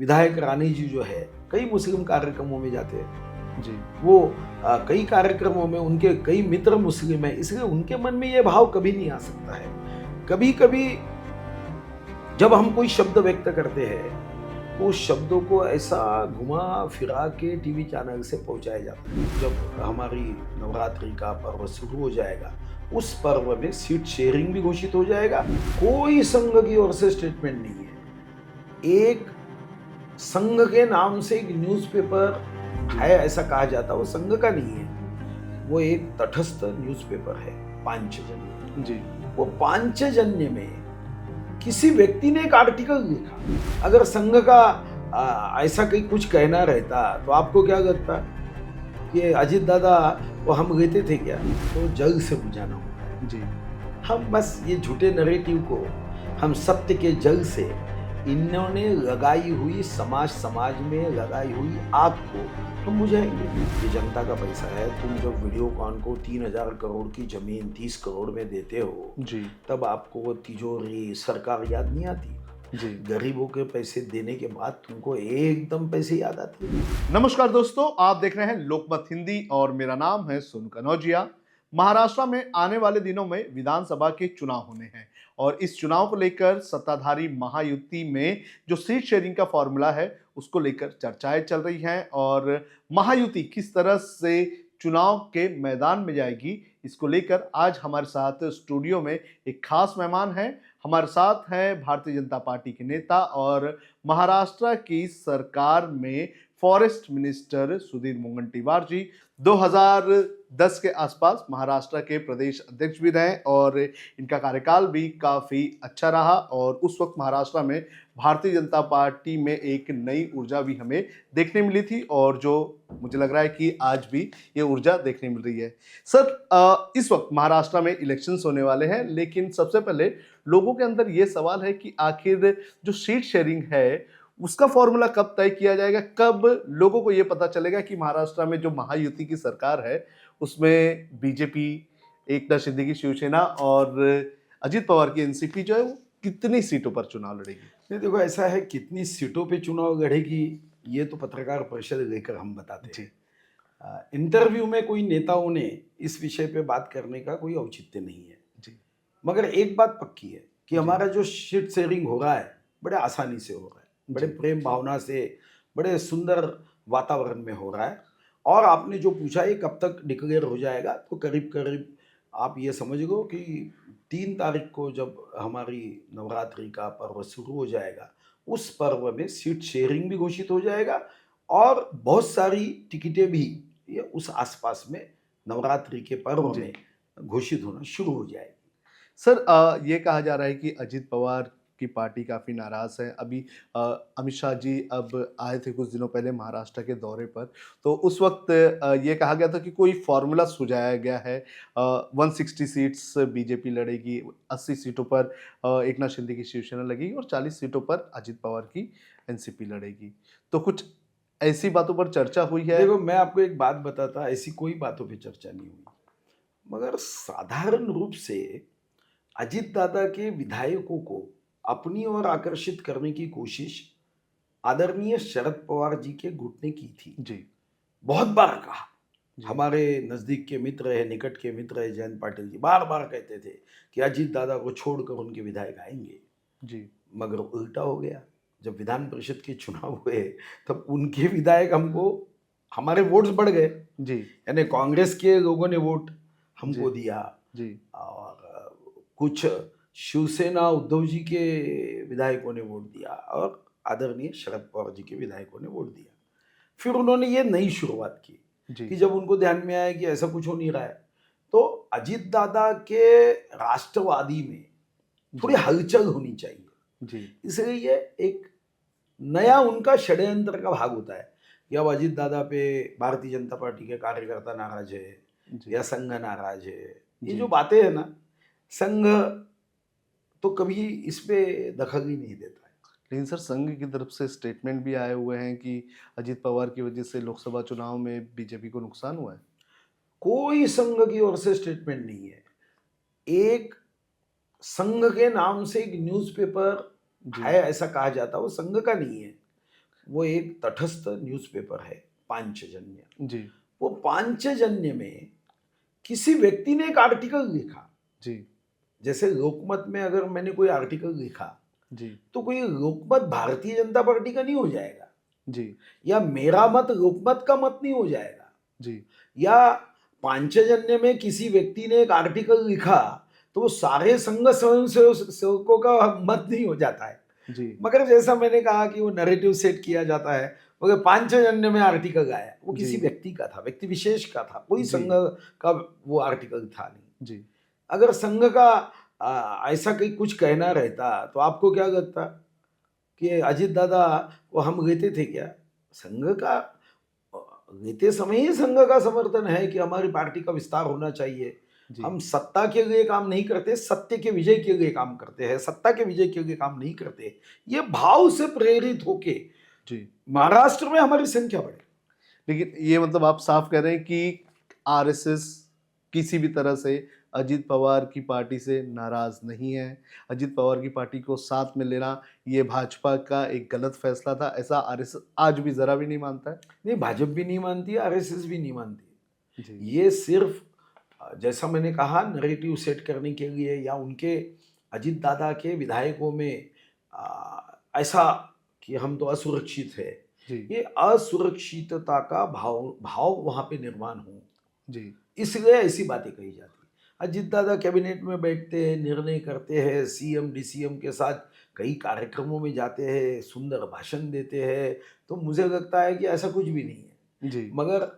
विधायक रानी जी जो है कई मुस्लिम कार्यक्रमों में जाते हैं जी। वो कई कार्यक्रमों में उनके कई मित्र मुस्लिम हैं, इसलिए उनके मन में ये भाव कभी नहीं आ सकता है। कभी कभी जब हम कोई शब्द व्यक्त करते हैं तो उस शब्दों को ऐसा घुमा फिरा के टीवी चैनल से पहुंचाया जाता है। जब हमारी नवरात्रि का पर्व शुरू हो जाएगा उस पर्व में सीट शेयरिंग भी घोषित हो जाएगा। कोई संघ की ओर से स्टेटमेंट नहीं है। एक संघ के नाम से एक न्यूज़पेपर है ऐसा कहा जाता, वो संघ का नहीं है, वो एक तटस्थ न्यूज़पेपर है पांचजन्य जी। वो पांचजन्य में किसी व्यक्ति ने एक आर्टिकल लिखा। अगर संघ का ऐसा कहीं कुछ कहना रहता तो आपको क्या लगता कि अजीत दादा वो हम लेते थे क्या? तो जल से बुझाना होता है जी। हम बस ये झूठे नरेटिव को हम सत्य के जल से इन्होंने लगाई हुई समाज में लगाई हुई आग को हम बुझाएंगे। ये जनता का पैसा है। तुम जब वीडियोकॉन को 3,000 करोड़ की जमीन 30 करोड़ में देते हो जी। तब आपको वो तिजोरी सरकार याद नहीं आती। जी। गरीबों के पैसे देने के बाद तुमको एकदम पैसे याद आते हैं। नमस्कार दोस्तों, आप देख रहे हैं लोकमत हिंदी और मेरा नाम है सुन कनौजिया। महाराष्ट्र में आने वाले दिनों में विधानसभा के चुनाव होने हैं और इस चुनाव को लेकर सत्ताधारी महायुति में जो सीट शेयरिंग का फॉर्मूला है उसको लेकर चर्चाएं चल रही हैं और महायुति किस तरह से चुनाव के मैदान में जाएगी इसको लेकर आज हमारे साथ स्टूडियो में एक खास मेहमान है। हमारे साथ हैं भारतीय जनता पार्टी के नेता और महाराष्ट्र की सरकार में फॉरेस्ट मिनिस्टर सुधीर मुनगंटीवार जी 2010 के आसपास महाराष्ट्र के प्रदेश अध्यक्ष भी रहे और इनका कार्यकाल भी काफ़ी अच्छा रहा और उस वक्त महाराष्ट्र में भारतीय जनता पार्टी में एक नई ऊर्जा भी हमें देखने मिली थी और जो मुझे लग रहा है कि आज भी ये ऊर्जा देखने मिल रही है। सर, इस वक्त महाराष्ट्र में इलेक्शंस होने वाले हैं लेकिन सबसे पहले लोगों के अंदर ये सवाल है कि आखिर जो सीट शेयरिंग है उसका फॉर्मूला कब तय किया जाएगा, कब लोगों को ये पता चलेगा कि महाराष्ट्र में जो महायुति की सरकार है उसमें बीजेपी, एकनाथ शिंदे की शिवसेना और अजित पवार की एनसीपी जो है वो कितनी सीटों पर चुनाव लड़ेगी? नहीं देखो, ऐसा है कितनी सीटों पे चुनाव लड़ेगी ये तो पत्रकार परिषद लेकर हम बताते हैं। इंटरव्यू में कोई नेताओं ने इस विषय पे बात करने का कोई औचित्य नहीं है जी। मगर एक बात पक्की है कि हमारा जो सीट शेयरिंग हो रहा है बड़े आसानी से हो रहा है, बड़े प्रेम भावना से, बड़े सुंदर वातावरण में हो रहा है। और आपने जो पूछा ये कब तक डिक्लेयर हो जाएगा, तो करीब करीब आप ये समझ लो कि 3 तारीख को जब हमारी नवरात्रि का पर्व शुरू हो जाएगा उस पर्व में सीट शेयरिंग भी घोषित हो जाएगा और बहुत सारी टिकटें भी ये उस आसपास में नवरात्रि के पर्व में घोषित होना शुरू हो जाएगी। सर, ये कहा जा रहा है कि अजित पवार की पार्टी काफ़ी नाराज़ है। अभी अमित शाह जी अब आए थे कुछ दिनों पहले महाराष्ट्र के दौरे पर, तो उस वक्त ये कहा गया था कि कोई फार्मूला सुझाया गया है। 160 सीट्स बीजेपी लड़ेगी, 80 सीटों पर एकनाथ शिंदे की शिवसेना लगेगी और 40 सीटों पर अजित पवार की एनसीपी लड़ेगी। तो कुछ ऐसी बातों पर चर्चा हुई है? देखो, मैं आपको एक बात बताता, ऐसी कोई बातों पे चर्चा नहीं हुई मगर साधारण रूप से अजित दादा के विधायकों को अपनी ओर आकर्षित करने की कोशिश आदरणीय शरद पवार जी के गुट ने की थी। जी। बहुत बार कहा। हमारे नज़दीक के मित्र है, निकट के मित्र है जयंत पाटिल जी बार बार कहते थे कि अजित दादा को छोड़कर उनके विधायक आएंगे जी। मगर उल्टा हो गया। जब विधान परिषद के चुनाव हुए तब उनके विधायक हमको, हमारे वोट्स बढ़ गए जी। यानी कांग्रेस के लोगों ने वोट हमको दिया जी। और कुछ शिवसेना उद्धव जी के विधायकों ने वोट दिया और आदरणीय शरद पवार जी के विधायकों ने वोट दिया। फिर उन्होंने ये नई शुरुआत की कि जब उनको ध्यान में आया कि ऐसा कुछ हो नहीं रहा है तो अजित दादा के राष्ट्रवादी में थोड़ी हलचल होनी चाहिए। इसलिए ये एक नया उनका षड्यंत्र का भाग होता है कि अब अजित दादा पे भारतीय जनता पार्टी के कार्यकर्ता नाराज है या संघ नाराज है। ये जो बातें है ना, संघ तो कभी इस पे दखल ही नहीं देता है। लेकिन सर, संघ की तरफ से स्टेटमेंट भी आए हुए हैं कि अजित पवार की वजह से लोकसभा चुनाव में बीजेपी को नुकसान हुआ है। कोई संघ की ओर से स्टेटमेंट नहीं है। एक संघ के नाम से एक न्यूज़पेपर है ऐसा कहा जाता, वो संघ का नहीं है। वो एक तटस्थ न्यूज़पेपर है पांचजन्य। जी वो पांचजन्य में किसी व्यक्ति ने एक आर्टिकल लिखा, जी जैसे लोकमत में अगर मैंने कोई आर्टिकल लिखा जी तो कोई लोकमत भारतीय जनता पार्टी का नहीं हो जाएगा, जी या मेरा मत लोकमत का मत नहीं हो जाएगा, जी या पांचजन्य में किसी व्यक्ति ने एक आर्टिकल लिखा तो वो सारे संघ सेवकों का मत नहीं हो जाता है। जी मगर जैसा मैंने कहा कि वो नैरेटिव सेट किया जाता है, मगर पांचजन्य में आर्टिकल आया, वो किसी जी व्यक्ति का था, व्यक्ति विशेष का था, कोई जी संघ का वो आर्टिकल था नहीं। जी अगर संघ का ऐसा कहीं कुछ कहना रहता तो आपको क्या लगता कि अजित दादा को हम लेते थे क्या? संघ का अ, लेते समय ही संघ का समर्थन है कि हमारी पार्टी का विस्तार होना चाहिए। जी हम सत्ता के लिए काम नहीं करते, सत्य के विजय के लिए काम करते हैं, सत्ता के विजय के लिए काम नहीं करते। ये भाव से प्रेरित होके जी महाराष्ट्र में हमारी संख्या बढ़े। लेकिन ये मतलब आप साफ कह रहे हैं कि आरएसएस किसी भी तरह से अजित पवार की पार्टी से नाराज नहीं है। अजित पवार की पार्टी को साथ में लेना ये भाजपा का एक गलत फैसला था, ऐसा आरएसएस आज भी जरा भी नहीं मानता है। नहीं, भाजपा भी नहीं मानती, आरएसएस भी नहीं मानती। जी ये सिर्फ जैसा मैंने कहा नैरेटिव सेट करने के लिए, या उनके अजित दादा के विधायकों में ऐसा कि हम तो असुरक्षित है, जी ये असुरक्षितता का भाव भाव वहाँ पे निर्माण हो, जी इसलिए ऐसी बातें कही जाती है। अजित दादा कैबिनेट में बैठते हैं, निर्णय करते हैं, सीएम डीसीएम के साथ कई कार्यक्रमों में जाते हैं, सुंदर भाषण देते हैं, तो मुझे लगता है कि ऐसा कुछ भी नहीं है। जी मगर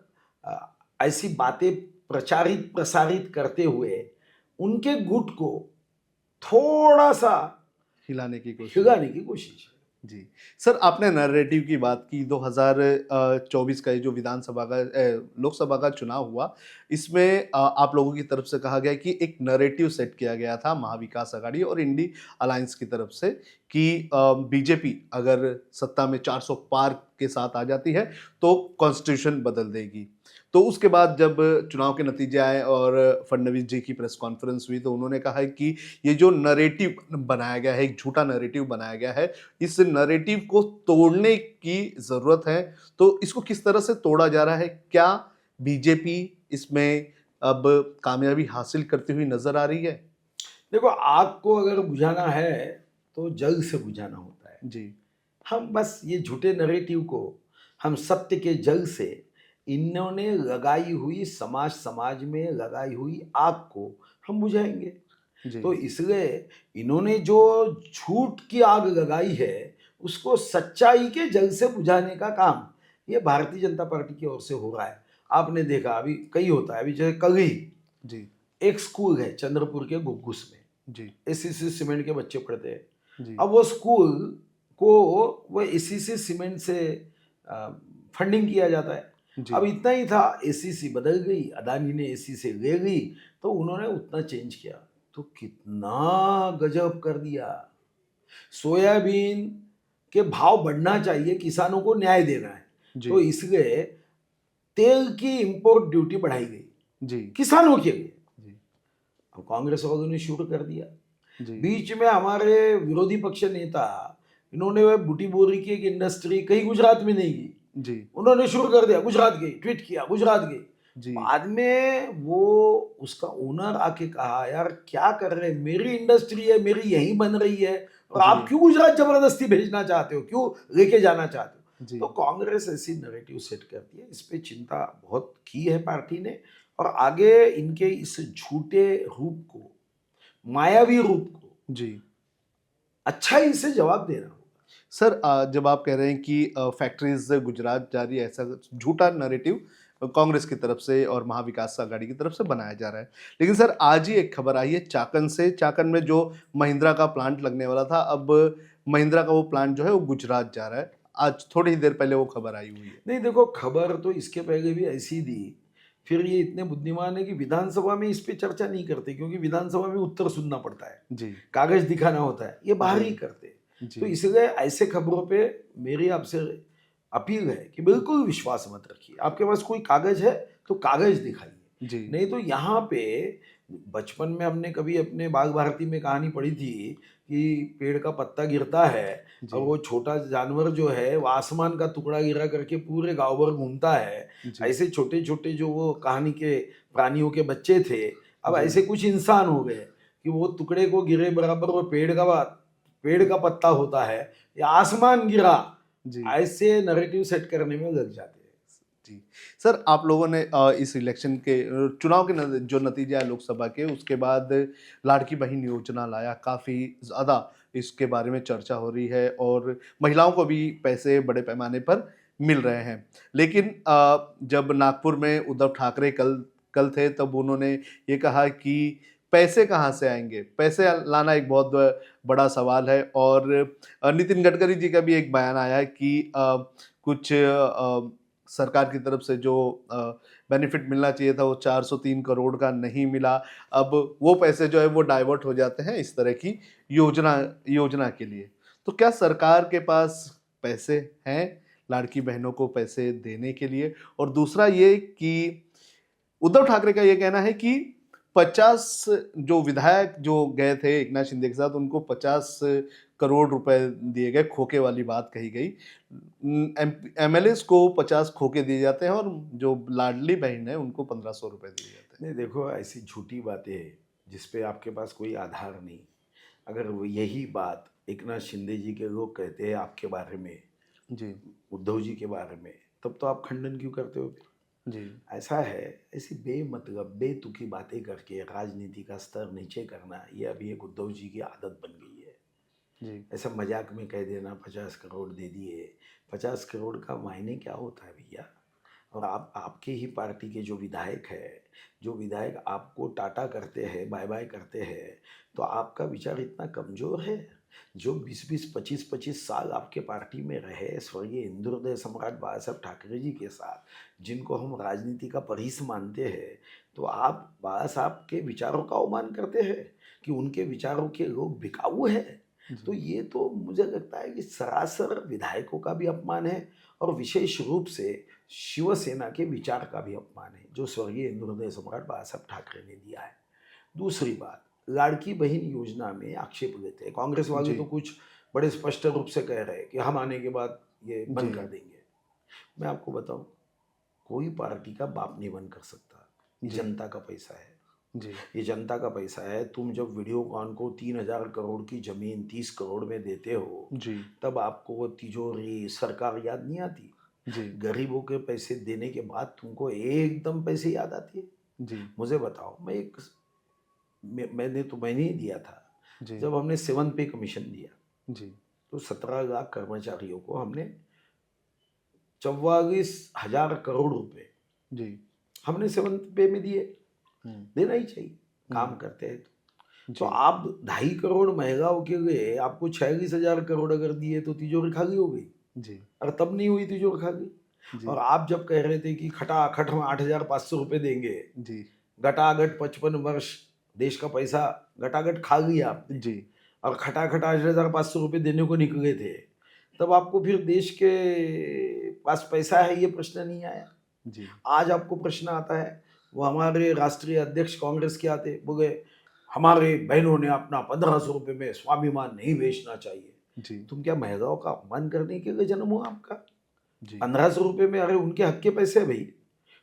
ऐसी बातें प्रचारित प्रसारित करते हुए उनके गुट को थोड़ा सा हिलाने की कोशिश। हिलाने की कोशिश है। जी सर, आपने नैरेटिव की बात की। 2024 का ये जो विधानसभा का लोकसभा का चुनाव हुआ, इसमें आप लोगों की तरफ से कहा गया कि एक नैरेटिव सेट किया गया था महाविकास आघाड़ी और इंडी अलायंस की तरफ से कि बीजेपी अगर सत्ता में 400 पार के साथ आ जाती है तो कॉन्स्टिट्यूशन बदल देगी। तो उसके बाद जब चुनाव के नतीजे आए और फडणवीस जी की प्रेस कॉन्फ्रेंस हुई तो उन्होंने कहा है कि ये जो नैरेटिव बनाया गया है, एक झूठा नैरेटिव बनाया गया है, इस नैरेटिव को तोड़ने की ज़रूरत है। तो इसको किस तरह से तोड़ा जा रहा है? क्या बीजेपी इसमें अब कामयाबी हासिल करती हुई नज़र आ रही है? देखो, आग को अगर बुझाना है तो जल से बुझाना होता है। जी हम बस ये झूठे नैरेटिव को हम सत्य के जल से, इन्होंने लगाई हुई समाज में लगाई हुई आग को हम बुझाएंगे। जी तो इसलिए इन्होंने जो झूठ की आग लगाई है उसको सच्चाई के जल से बुझाने का काम ये भारतीय जनता पार्टी की ओर से हो रहा है। आपने देखा अभी कई होता है, अभी जैसे कल ही जी एक स्कूल है चंद्रपुर के गुग्गुस में, जी एसीसी सीमेंट के बच्चे पढ़ते हैं। जी अब वो स्कूल को वो एसीसी सीमेंट से फंडिंग किया जाता है। जी अब इतना ही था, एसीसी बदल गई, अदानी ने एसीसी ले गई तो उन्होंने उतना चेंज किया, तो कितना गजब कर दिया। सोयाबीन के भाव बढ़ना चाहिए, किसानों को न्याय देना है, जी तो इसलिए तेल की इंपोर्ट ड्यूटी बढ़ाई गई जी किसानों के लिए। जी अब कांग्रेस वालों ने शुरू कर दिया। जी बीच में हमारे विरोधी पक्ष नेता, इन्होंने वह बूटी बोरी की एक इंडस्ट्री कहीं गुजरात में नहीं की, जी उन्होंने शुरू कर दिया गुजरात गई, ट्वीट किया गुजरात गई। जी बाद में वो उसका ओनर आके कहा, यार क्या कर रहे हैं, मेरी इंडस्ट्री है, मेरी यहीं बन रही है, और जी। आप क्यों गुजरात जबरदस्ती भेजना चाहते हो, क्यों लेके जाना चाहते हो? जी तो कांग्रेस ऐसी नैरेटिव सेट करती है, इस पे चिंता बहुत की है पार्टी ने, और आगे इनके इस झूठे रूप को, मायावी रूप को जी अच्छाई से जवाब देना होगा। सर, जब आप कह रहे हैं कि फैक्ट्रीज गुजरात जा रही है, ऐसा झूठा नैरेटिव कांग्रेस की तरफ से और महाविकास आघाड़ी की तरफ से बनाया जा रहा है, लेकिन सर आज ही एक खबर आई है चाकन से। चाकन में जो महिंद्रा का प्लांट लगने वाला था, अब महिंद्रा का वो प्लांट जो है वो गुजरात जा रहा है। आज थोड़ी ही देर पहले वो खबर आई हुई है। नहीं देखो, खबर तो इसके पहले भी ऐसी दी, फिर ये इतने बुद्धिमान है कि विधानसभा में इस पे चर्चा नहीं करते, क्योंकि विधानसभा में उत्तर सुनना पड़ता है, जी कागज दिखाना होता है, ये बाहर जी ही करते हैं। जी तो इसलिए ऐसे खबरों पे मेरी आपसे अपील है कि बिल्कुल विश्वास मत रखिए। आपके पास कोई कागज है तो कागज दिखाइए, जी नहीं तो यहाँ पे बचपन में हमने कभी अपने बाग भारती में कहानी पढ़ी थी कि पेड़ का पत्ता गिरता है और जी वो छोटा जानवर जो है वो आसमान का टुकड़ा गिरा करके पूरे गांव भर घूमता है। जी ऐसे छोटे छोटे जो वो कहानी के प्राणियों के बच्चे थे, अब जी ऐसे कुछ इंसान हो गए कि वो टुकड़े को गिरे बराबर वो पेड़ का पत्ता होता है या आसमान गिरा, जी ऐसे नैरेटिव सेट करने में लग जाते हैं। जी सर, आप लोगों ने इस इलेक्शन के चुनाव के जो नतीजे आए लोकसभा के, उसके बाद लाड़की बहन योजना लाया, काफ़ी ज़्यादा इसके बारे में चर्चा हो रही है और महिलाओं को भी पैसे बड़े पैमाने पर मिल रहे हैं। लेकिन जब नागपुर में उद्धव ठाकरे कल कल थे, तब उन्होंने ये कहा कि पैसे कहाँ से आएंगे, पैसे लाना एक बहुत बड़ा सवाल है। और नितिन गडकरी जी का भी एक बयान आया है कि कुछ सरकार की तरफ से जो बेनिफिट मिलना चाहिए था वो 403 करोड़ का नहीं मिला। अब वो पैसे जो है वो डाइवर्ट हो जाते हैं इस तरह की योजना योजना के लिए। तो क्या सरकार के पास पैसे हैं लाड़की बहनों को पैसे देने के लिए? और दूसरा ये कि उद्धव ठाकरे का ये कहना है कि 50 जो विधायक जो गए थे एक नाथ शिंदे के साथ, उनको 50 करोड़ रुपए दिए गए, खोखे वाली बात कही गई। एमएलएस को 50 खोखे दिए जाते हैं और जो लाडली बहन है उनको 1500 रुपए दिए जाते नहीं, देखो ऐसी झूठी बातें जिस पे आपके पास कोई आधार नहीं। अगर वो यही बात एक नाथ शिंदे जी के लोग कहते हैं आपके बारे में, हैं। जी उद्धव जी के बारे में, तब तो आप खंडन क्यों करते हो? जी ऐसा है, ऐसी बेमतलब बेतुकी बातें करके राजनीति का स्तर नीचे करना, ये अभी एक उद्धव जी की आदत बन गई है। जी ऐसा मजाक में कह देना 50 करोड़ दे दिए। 50 करोड़ का मायने क्या होता है भैया? और आप आपके ही पार्टी के जो विधायक है, जो विधायक आपको टाटा करते हैं, बाय बाय करते हैं, तो आपका विचार इतना कमज़ोर है? जो 20-20, 25-25 साल आपके पार्टी में रहे, स्वर्गीय हिंदुहृदय सम्राट बाला साहब ठाकरे जी के साथ, जिनको हम राजनीति का परिस मानते हैं, तो आप बाला साहब के विचारों का अवमान करते हैं कि उनके विचारों के लोग बिकाऊ हैं। तो जी ये तो मुझे लगता है कि सरासर विधायकों का भी अपमान है और विशेष रूप से शिवसेना के विचार का भी अपमान है जो स्वर्गीय हिंदुहृदय सम्राट बाला साहब ठाकरे ने दिया है। दूसरी बात, लाड़की बहन योजना में आक्षेप लेते हैं कांग्रेस वाले, जी तो कुछ बड़े स्पष्ट रूप से कह रहे हैं कि हम आने के बाद ये जी बंद कर देंगे। मैं आपको बताऊं, कोई पार्टी का बाप नहीं बंद कर सकता। ये जी जनता का पैसा है, जी ये जनता का पैसा है। तुम जब वीडियोकॉन को 3,000 करोड़ की जमीन 30 करोड़ में देते हो, जी तब आपको वो तिजोरी सरकार याद नहीं आती? जी गरीबों के पैसे देने के बाद तुमको एकदम पैसे याद आती है? जी मुझे बताओ, मैंने ही दिया था। जी जब हमने 7 पे कमीशन दिया, जी तो 17 लाख कर्मचारियों को हमने 44,000 करोड़ रुपए जी हमने 7 पे में दिए। हम्म, देना ही चाहिए, काम हम्म, करते हैं तो जी आप 2.5 करोड़ महिलाओं के लिए आपको 46,000 करोड़ अगर दिए तो तिजोरी खाली हो गई। जी और तब नहीं हुई तिजोरी खाली। जी और आप जब कह रहे थे कि खटाखट हम 8,500 रुपये देंगे, जी गटागट 55 वर्ष देश का पैसा गटागट खा लिया आपने, जी और खटाखट 8,500 रुपये देने को निकले थे, तब आपको फिर देश के पास पैसा है ये प्रश्न नहीं आया। जी आज आपको प्रश्न आता है। वो हमारे राष्ट्रीय अध्यक्ष कांग्रेस के आते बोले हमारे बहनों ने अपना 1,500 रुपये में स्वाभिमान नहीं बेचना चाहिए। जी तुम क्या महिलाओं का अपमान करने के लिए जन्म हुआ आपका? जी 1,500 रुपये में, अरे उनके हक के पैसे है भाई।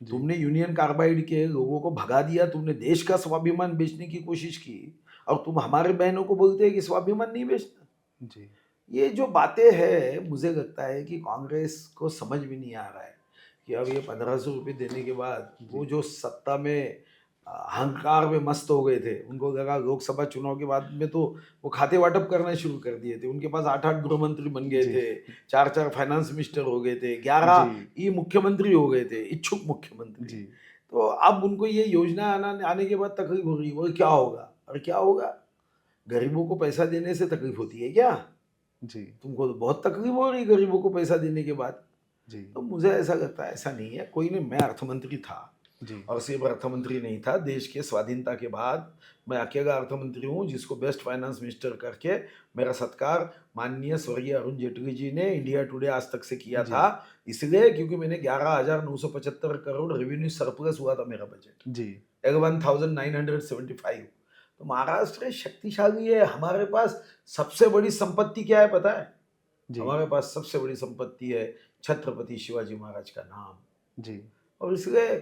जी तुमने यूनियन कार्बाइड के लोगों को भगा दिया, तुमने देश का स्वाभिमान बेचने की कोशिश की, और तुम हमारे बहनों को बोलते हैं कि स्वाभिमान नहीं बेचना। जी ये जो बातें हैं, मुझे लगता है कि कांग्रेस को समझ में नहीं आ रहा है कि अब ये 1,500 रुपये देने के बाद वो जो सत्ता में अहंकार में मस्त हो गए थे, उनको लगा लोकसभा चुनाव के बाद में तो वो खाते वाटप करना शुरू कर दिए थे। उनके पास 8-8 गृह मंत्री बन गए जी थे, 4-4 फाइनेंस मिनिस्टर हो गए थे, 11 जी ई मुख्यमंत्री हो गए थे, इच्छुक मुख्यमंत्री। जी तो अब उनको ये योजना आने के बाद तकलीफ हो रही है। वो क्या होगा? और क्या होगा? गरीबों को पैसा देने से तकलीफ होती है क्या? जी तुमको तो बहुत तकलीफ हो रही गरीबों को पैसा देने के बाद। जी तो मुझे ऐसा लगता है, ऐसा नहीं है। कोई नहीं, मैं अर्थमंत्री था, जी और सिर्फ अर्थमंत्री नहीं था, देश के स्वाधीनता के बाद मैं अकेला अर्थमंत्री हूँ जिसको बेस्ट फाइनेंस मिनिस्टर करके मेरा सत्कार माननीय स्वर्गीय अरुण जेटली जी ने इंडिया टुडे आज तक से किया जी था। इसलिए क्योंकि मैंने 11,975 करोड़ रेवेन्यू सरप्लस हुआ था मेरा बजट। जी 1975। तो महाराष्ट्र शक्तिशाली है। हमारे पास सबसे बड़ी संपत्ति क्या है पता है? जी हमारे पास सबसे बड़ी संपत्ति है छत्रपति शिवाजी महाराज का नाम। जी और इसलिए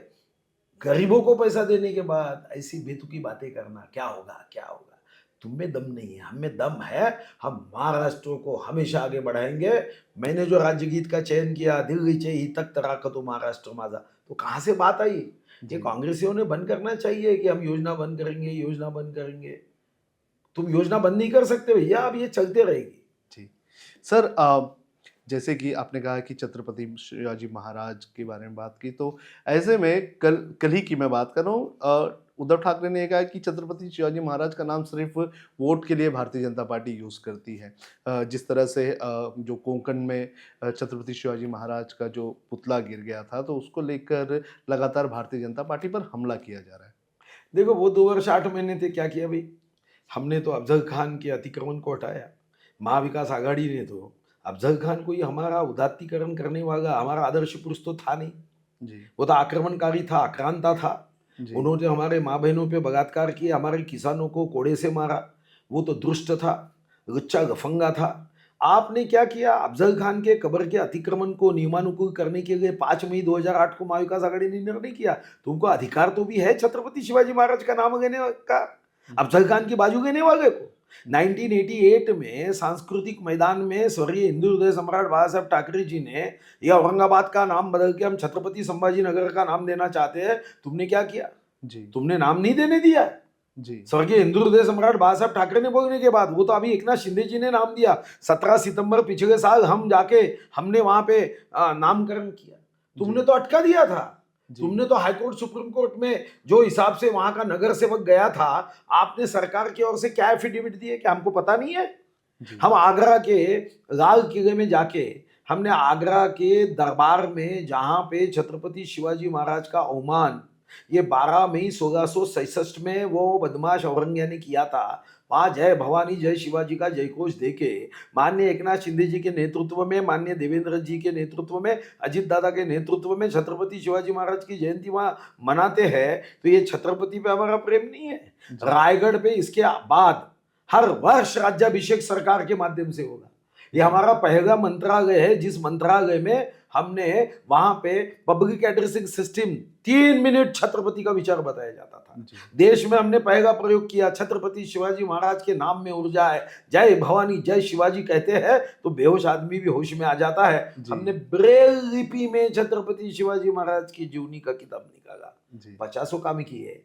गरीबों को पैसा देने के बाद ऐसी बेतुकी बातें करना, क्या होगा क्या होगा? तुम में दम नहीं है, हम में दम है। हम महाराष्ट्र को हमेशा आगे बढ़ाएंगे। मैंने जो राज्य गीत का चयन किया, दिल्लीचे ही तख्त राखतो महाराष्ट्र माझा, तो कहाँ से बात आई? ये जी कांग्रेसियों ने बंद करना चाहिए कि हम योजना बंद करेंगे, योजना बंद करेंगे। तुम योजना बंद नहीं कर सकते भैया, अब ये चलते रहेगी। जी सर, जैसे कि आपने कहा कि छत्रपति शिवाजी महाराज के बारे में बात की, तो ऐसे में कल कल ही की मैं बात कर रहा हूँ, उद्धव ठाकरे ने कहा कि छत्रपति शिवाजी महाराज का नाम सिर्फ वोट के लिए भारतीय जनता पार्टी यूज करती है। जिस तरह से जो कोंकण में छत्रपति शिवाजी महाराज का जो पुतला गिर गया था, तो उसको लेकर लगातार भारतीय जनता पार्टी पर हमला किया जा रहा है। देखो, वो 2 वर्ष 8 महीने थे, क्या किया भाई? हमने तो अफजल खान के अतिक्रमण को हटाया। महाविकास आघाड़ी ने तो अफजल खान को ही हमारा उदात्तीकरण करने वाला हमारा आदर्श पुरुष तो था नहीं। जी वो तो आक्रमणकारी था, आक्रांता था। जी उन्होंने हमारे माँ बहनों पे बलात्कार किया, हमारे किसानों को कोड़े से मारा। वो तो दुष्ट था, लुच्चा लफंगा था। आपने क्या किया? अफजल खान के कब्र के अतिक्रमण को नियमानुकूल करने के लिए 5 मई 2008 को महाविकास आघाड़ी ने निर्णय किया। तुमको अधिकार तो भी है छत्रपति शिवाजी महाराज का नाम लेने का, अफजल खान की बाजू लेने वाले को। 1988 में सांस्कृतिक मैदान में स्वर्गीय हिंदू हृदय सम्राट बाला साहब ठाकरे जी ने यह औरंगाबाद का नाम बदल के हम छत्रपति संभाजी नगर का नाम देना चाहते हैं। तुमने क्या किया? जी तुमने नाम नहीं देने दिया। जी स्वर्गीय हिंदू हृदय सम्राट बाला साहब ठाकरे ने बोलने के बाद वो तो अभी एकनाथ शिंदे जी ने नाम दिया। 17 सितंबर पिछले साल हम जाके हमने वहां पे नामकरण किया। तुमने जी तो अटका दिया था। जी तुमने तो हाईकोर्ट सुप्रीम कोर्ट में जो हिसाब से वहां का नगर सेवक गया था, आपने सरकार की ओर से क्या एफिडेविट दिए कि हमको पता नहीं है? जी हम आगरा के लाल किले में जाके हमने आगरा के दरबार में जहां पे छत्रपति शिवाजी महाराज का अवमान ये 12 मई 1667 में वो बदमाश औरंगिया ने किया था, वहां जय भवानी जय शिवाजी का जयघोष देके माननीय एकनाथ शिंदे जी के नेतृत्व में, माननीय देवेंद्र जी के नेतृत्व में, अजित दादा के नेतृत्व में छत्रपति शिवाजी महाराज की जयंती वहां मनाते हैं। तो ये छत्रपति पे हमारा प्रेम नहीं है? रायगढ़ पे इसके बाद हर वर्ष राज्याभिषेक सरकार के माध्यम से होगा। ये हमारा पहला मंत्रालय है जिस मंत्रालय में हमने वहां पे public addressing system 3 minute Chhatrapati का विचार बताया जाता था। जी देश में हमने पहला प्रयोग किया, छत्रपति शिवाजी महाराज के नाम में ऊर्जा है, जय भवानी जय शिवाजी कहते हैं तो बेहोश आदमी भी होश में आ जाता है। जी। हमने ब्रेल लिपि में छत्रपति शिवाजी महाराज की जीवनी का किताब निकाला, जी 50 काम की है।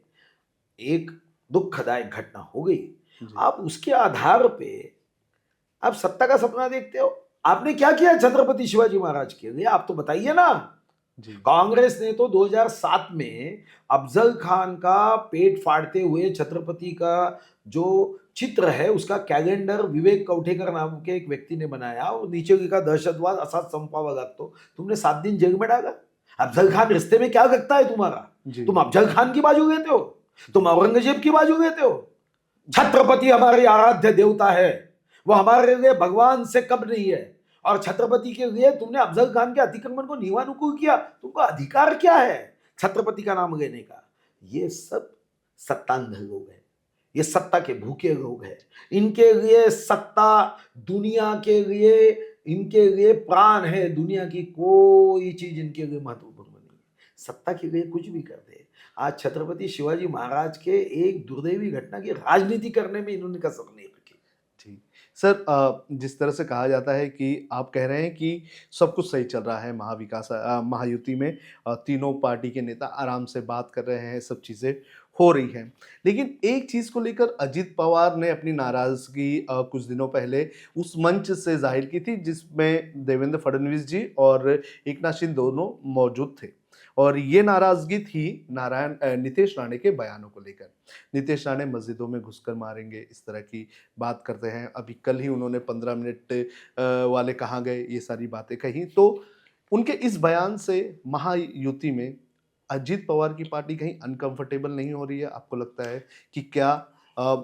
एक दुखदायक घटना हो गई, जी आप उसके आधार पे आप सत्ता का सपना देखते हो? आपने क्या किया छत्रपति शिवाजी महाराज के लिए? आप तो बताइए ना। जी कांग्रेस ने तो 2007 में अफजल खान का पेट फाड़ते हुए छत्रपति का जो चित्र है उसका कैलेंडर विवेक कवठेकर नाम के एक व्यक्ति ने बनाया और नीचे लिखा दहशतवाद असाच संपावा लागतो। तुमने 7 दिन जेल में डाला। अफजल खान रिश्ते में क्या लगता है तुम्हारा? जी तुम अफजल खान की बाजू लेते हो, तुम औरंगजेब की बाजू लेते हो। छत्रपति हमारी आराध्य देवता है, वो हमारे लिए भगवान से कम नहीं है। और छत्रपति के लिए तुमने अफजल खान के अतिक्रमण को नियमानुकूल किया। तुमको अधिकार क्या है छत्रपति का नाम लेने का? ये सब सत्तांध लोग हैं, ये सत्ता के भूखे लोग हैं। इनके लिए सत्ता दुनिया के लिए, इनके लिए प्राण है। दुनिया की कोई चीज इनके लिए महत्वपूर्ण नहीं है। सत्ता के लिए कुछ भी कर दे। आज छत्रपति शिवाजी महाराज के एक दुर्दैवी घटना की राजनीति करने में इन्होंने कसर नहीं रखी। जी सर, जिस तरह से कहा जाता है कि आप कह रहे हैं कि सब कुछ सही चल रहा है महायुति में, तीनों पार्टी के नेता आराम से बात कर रहे हैं, सब चीज़ें हो रही हैं, लेकिन एक चीज़ को लेकर अजित पवार ने अपनी नाराज़गी कुछ दिनों पहले उस मंच से जाहिर की थी जिसमें देवेंद्र फडणवीस जी और एकनाथ शिंदे दोनों मौजूद थे, और ये नाराज़गी थी नीतीश राणे के बयानों को लेकर। नीतीश राणे मस्जिदों में घुसकर मारेंगे, इस तरह की बात करते हैं। अभी कल ही उन्होंने 15 मिनट वाले कहाँ गए, ये सारी बातें कही। तो उनके इस बयान से महायुति में अजित पवार की पार्टी कहीं अनकंफर्टेबल नहीं हो रही है? आपको लगता है कि क्या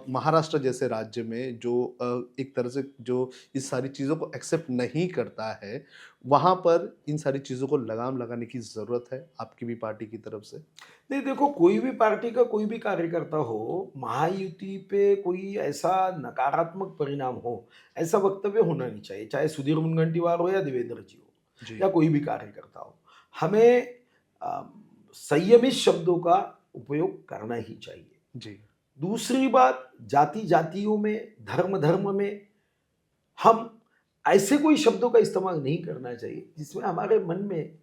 महाराष्ट्र जैसे राज्य में जो एक तरह से जो इस सारी चीज़ों को एक्सेप्ट नहीं करता है, वहाँ पर इन सारी चीज़ों को लगाम लगाने की ज़रूरत है आपकी भी पार्टी की तरफ से? नहीं, देखो, कोई भी पार्टी का कोई भी कार्यकर्ता हो, महायुति पे कोई ऐसा नकारात्मक परिणाम हो, ऐसा वक्तव्य होना नहीं चाहिए, चाहे सुधीर मुनगंटीवार हो या देवेंद्र जी हो जी, या कोई भी कार्यकर्ता हो। हमें संयमित शब्दों का उपयोग करना ही चाहिए। जी, दूसरी बात, जाति जातियों में, धर्म धर्म में हम ऐसे कोई शब्दों का इस्तेमाल नहीं करना चाहिए जिसमें हमारे मन में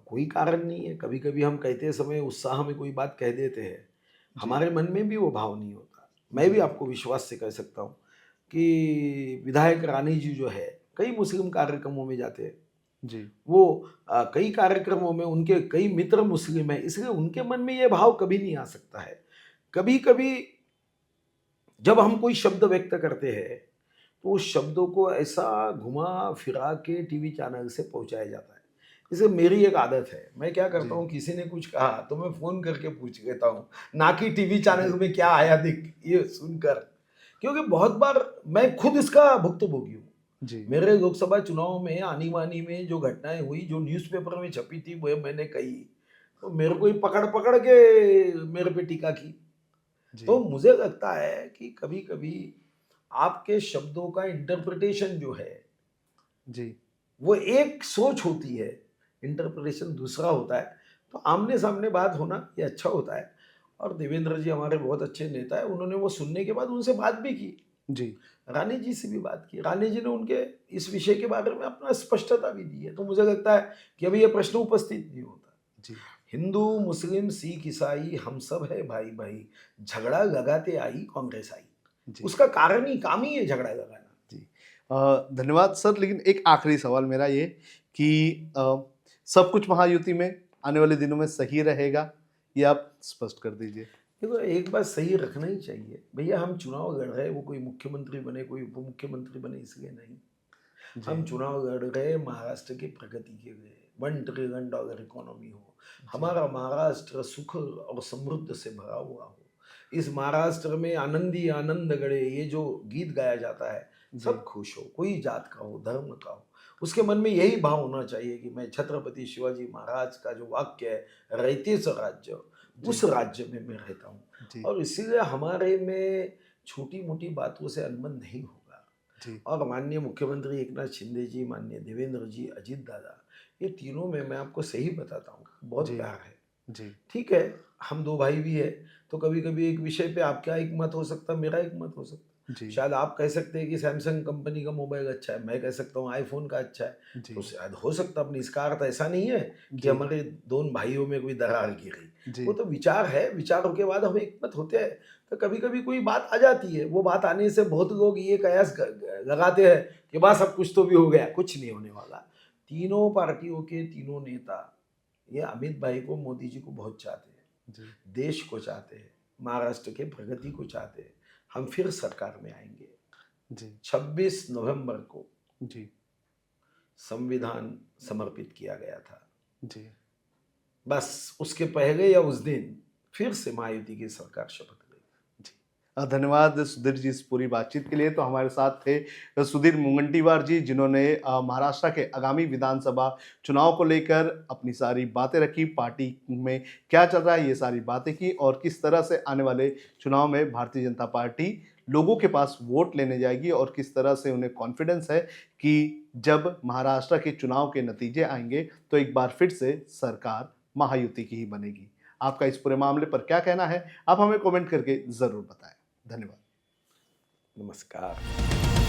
कोई कारण नहीं है। कभी कभी हम कहते समय उत्साह में कोई बात कह देते हैं, जी, हमारे मन में भी वो भाव नहीं होता। मैं भी जी, आपको विश्वास से कह सकता हूँ कि विधायक रानी जी जो है, कई मुस्लिम कार्यक्रमों में जाते हैं। जी, वो कई कार्यक्रमों में उनके कई मित्र मुस्लिम हैं, इसलिए उनके मन में ये भाव कभी नहीं आ सकता है। कभी कभी जब हम कोई शब्द व्यक्त करते हैं तो उस शब्दों को ऐसा घुमा फिरा के टीवी चैनल से पहुंचाया जाता है। जैसे मेरी एक आदत है, मैं क्या करता जी, हूँ, किसी ने कुछ कहा तो मैं फ़ोन करके पूछ लेता हूँ, ना कि टीवी चैनल में क्या आया दिख ये सुनकर। क्योंकि बहुत बार मैं खुद इसका भुक्तभोगी हूँ। जी, मेरे लोकसभा चुनाव में आनी-बानी में जो घटनाएँ हुई, जो न्यूज़पेपर में छपी थी, वो मैंने कही, तो मेरे को ही पकड़-पकड़ के मेरे पे टीका की। तो जी, मुझे लगता है कि कभी-कभी आपके शब्दों का इंटरप्रिटेशन जो है, जी, वो एक सोच होती है, इंटरप्रिटेशन दूसरा होता है। तो आमने-सामने बात होना ये अच्छा होता है। और देवेंद्र जी हमारे बहुत अच्छे नेता हैं, उन्होंने वो सुनने के बाद उनसे बात भी की। जी, रानी जी से भी बात की। रानी जी ने उनके इस विषय के बारे में अपना स्पष्टता भी दी है। तो मुझे लगता है कि अभी ये प्रश्न उपस्थित नहीं होता। जी, हिंदू, मुस्लिम, सिख, ईसाई हम सब है भाई-भाई, झगड़ा लगाते आई कांग्रेस आई। जी, उसका कारण ही काम ही है झगड़ा लगाना। जी। धन्यवाद सर, लेकिन एक आखिरी सवाल मेरा ये कि सब कुछ महायुति में आने वाले दिनों में सही रहेगा? ये आप स्पष्ट कर दीजिए। देखो, एक बात सही रखना ही चाहिए। भैया, हम चुनाव लड़ रहे हैं, वो कोई मुख्यमंत्री बने, कोई उप मुख्यमंत्री बने इसलिए नहीं। हम जी, चुनाव लड़ रहे हैं महाराष्ट्र की प्रगति के लिए। $1 ट्रिलियन इकोनॉमी हो, जी, हमारा महाराष्ट्र सुख और समृद्ध से भरा हुआ हो। इस महाराष्ट्र में आनंदी आनंद गढ़े, ये जो गीत गाया जाता है, जी, सब खुश हो, कोई जात का हो, धर्म का हो। उसके मन में यही भाव होना चाहिए कि मैं छत्रपति शिवाजी महाराज का जो वाक्य है, "रयते च राज्य", जी, उस राज्य में मैं रहता हूँ। जी, और इसीलिए हमारे में छोटी-मोटी बातों से अनबन नहीं होगा। जी, और माननीय मुख्यमंत्री एकनाथ शिंदे जी, माननीय देवेंद्र जी, अजित दादा, ये तीनों में मैं आपको सही बताता हूँ, बहुत जी, प्यार है। जी, ठीक है, हम 2 भाई भी हैं, तो कभी-कभी एक विषय पे आपका एक मत हो सकता है, मेरा एक मत हो सकता है। जी, शायद आप कह सकते हैं कि सैमसंग कंपनी का मोबाइल अच्छा है, मैं कह सकता हूँ आईफ़ोन का अच्छा है, तो जी, शायद हो सकता है अपनी, इसका अर्थ ऐसा नहीं है कि जी, हमारे दोनों भाइयों में कोई दरार गिरी। वो जी, तो विचार है, विचारों के बाद हम एकमत होते हैं। तो कभी-कभी कोई बात आ जाती है, वो बात आने से बहुत लोग ये कयास लगाते हैं कि बस अब कुछ तो भी हो गया, कुछ नहीं होने वाला। तीनों पार्टियों के तीनों नेता, ये अमित भाई को, मोदी जी को बहुत चाहते हैं, जी, देश को चाहते हैं, महाराष्ट्र के प्रगति को चाहते हैं। हम फिर सरकार में आएंगे। जी, 26 नवंबर को जी, संविधान समर्पित किया गया था। जी। बस उसके पहले या उस दिन फिर से महायुति की सरकार शपथ लेगी। जी। धन्यवाद सुधीर जी इस पूरी बातचीत के लिए। तो हमारे साथ थे सुधीर मुंगंटीवार जी, जिन्होंने महाराष्ट्र के आगामी विधानसभा चुनाव को लेकर अपनी सारी बातें रखी, पार्टी में क्या चल रहा है ये सारी बातें की और किस तरह से आने वाले चुनाव में भारतीय जनता पार्टी लोगों के पास वोट लेने जाएगी और किस तरह से उन्हें कॉन्फिडेंस है कि जब महाराष्ट्र के चुनाव के नतीजे आएंगे तो एक बार फिर से सरकार महायुति की ही बनेगी। आपका इस पूरे मामले पर क्या कहना है? आप हमें कमेंट करके ज़रूर बताएं। धन्यवाद। नमस्कार।